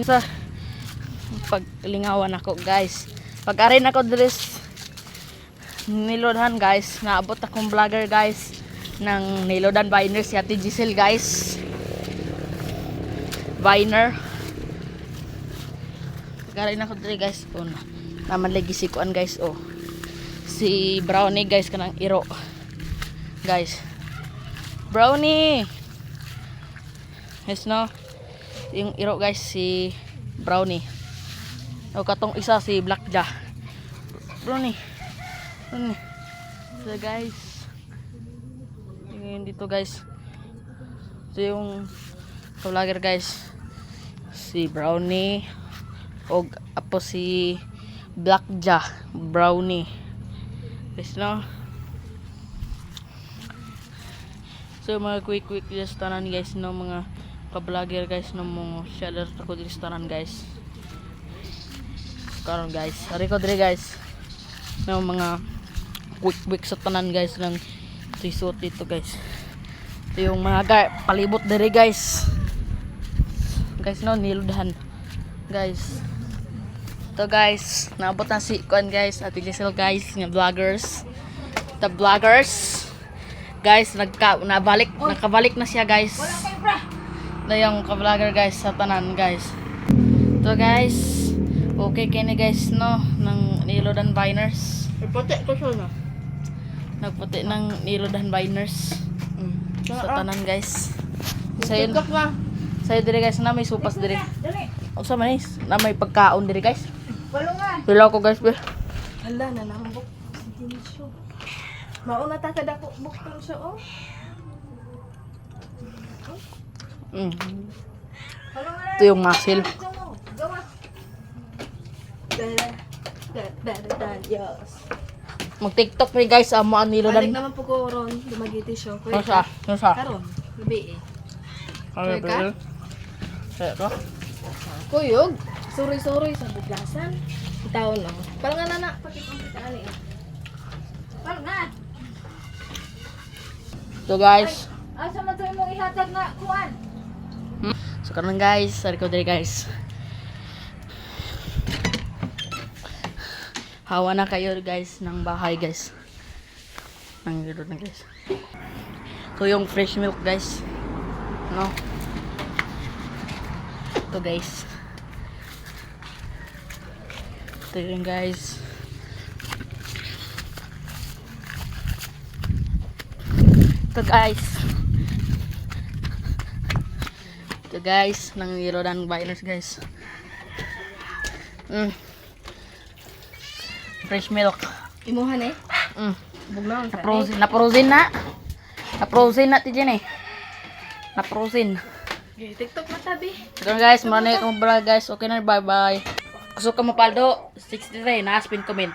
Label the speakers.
Speaker 1: sa paglingawan ako guys. Pag-arin ako dress nilodhan guys. Naabot akong vlogger guys ng nilodan Viner si Ate Giselle guys. Viner. Pag-arin ako dress guys. Oh, naman lagi si kuan guys. Oh. Si Brownie guys kanang iro. Guys. Brownie. Yes no. Yung iro guys si Brownie. O katong isa si Blackjack. Brownie. Brownie. So guys. Yung dito guys. So yung vlogger guys. Si Brownie. O apo si Blackjack. Brownie. Yes no. So mga quick just tanan guys no mga ka-vlogger guys no mga seller ako diri sa tanan guys. Karon guys, ari ko diri guys. No mga quick sa tanan guys ng resort dito guys. Ito yung mga palibot diri guys. Guys no niludhan. Guys. Ito guys, naabot na si kuan guys, Ate Giselle guys, nga vloggers. The vloggers. Guys, nakabalik na siya guys. Na yung ka-vlogger guys sa tanan guys. Ito guys. Okay kini guys no ng nilodan Viners.
Speaker 2: Puti ko siya na.
Speaker 1: Nagputi ng nilodan Viners. Sa tanan guys. Sayon. Sayo dire guys na may supas dire. Unsa man is na may pagkaon dire guys.
Speaker 2: Walo nga.
Speaker 1: Pila ko guys be.
Speaker 2: Hala na nambok. Sige siya. Mauna ta kada ko bukton siya oh.
Speaker 1: Ito yung muscle.
Speaker 2: Yes.
Speaker 1: Mag TikTok rin guys amo ang
Speaker 2: Balik
Speaker 1: nilodan.
Speaker 2: naman po ko ron, dumagiti siya. Kuya
Speaker 1: Nusa, nusa.
Speaker 2: Karon, gabi eh.
Speaker 1: Kaya
Speaker 2: Kuya ka?
Speaker 1: Kaya ko.
Speaker 2: Kuyog, suri-suri sa buglasan. Itaw lang. Parang nga na, pagkikumpitaan eh. Parang nga.
Speaker 1: So guys.
Speaker 2: Asa man to imong ihatag nga kuan?
Speaker 1: So karon guys, sorry ko diri guys. Hawa na kayo guys ng bahay guys. Nang giro na guys. So yung fresh milk guys. No. Ito guys. Ito yun guys. Ito guys. Ito guys, nang nilodan Viners guys. Fresh milk.
Speaker 2: Imuhan eh. Bugnaon sa.
Speaker 1: Na-frozen na. Na-frozen na ti dyan eh. Na-frozen.
Speaker 2: Okay, TikTok na tabi.
Speaker 1: So guys, marami akong vlog guys. Okay na, bye bye. Gusto ka mo paldo, 63, na-spin comment.